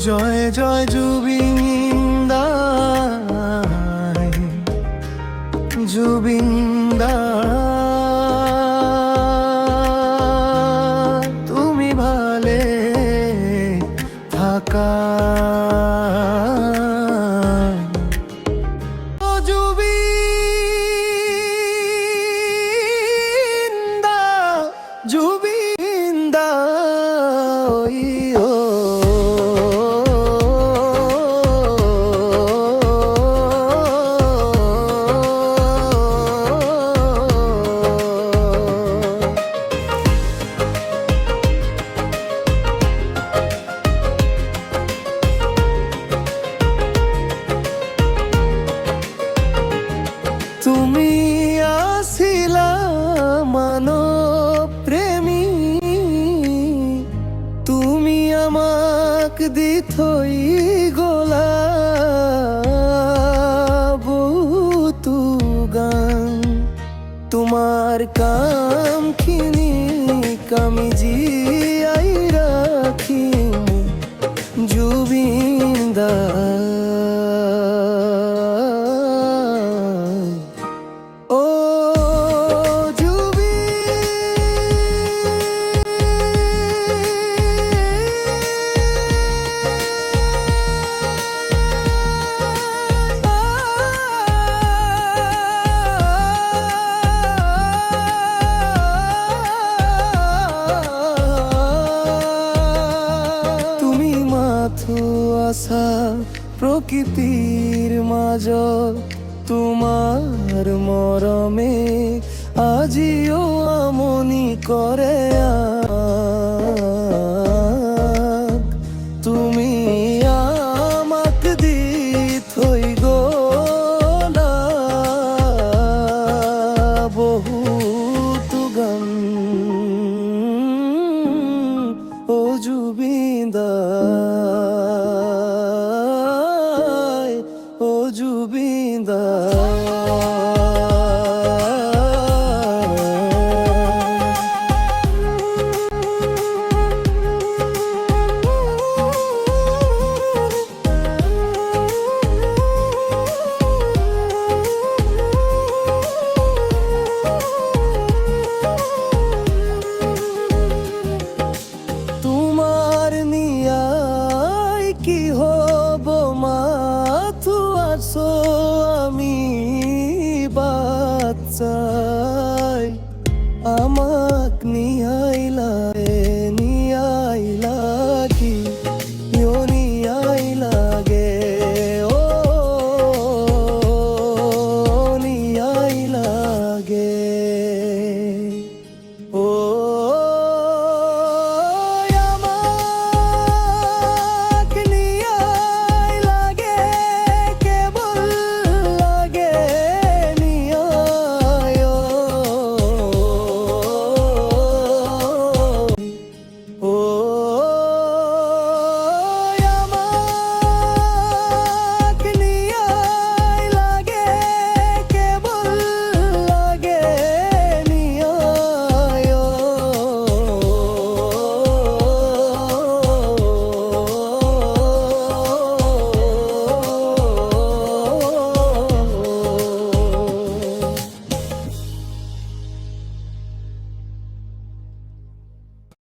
জয় জয় জুবিন্দার, জুবিন্দার তুমি ভালে থাকা। ও জুবিন্দা, জুবিন্দা ওই ও তুমি আসিলা মানব প্রেমী, তুমি আমাক দিথই গোলা বহুতু গান। তোমার কাম খিনি কামি জিয়াই রাখি জুবিন্দা। ও তুমি মাথো আসা প্রকৃতির মাঝ, তোমার মরমে আজিও আমনি করে আক। তুমি আমাক দিথই গোলা বহুত গান। ও জুবিন্দা, ও জুবিন্দা।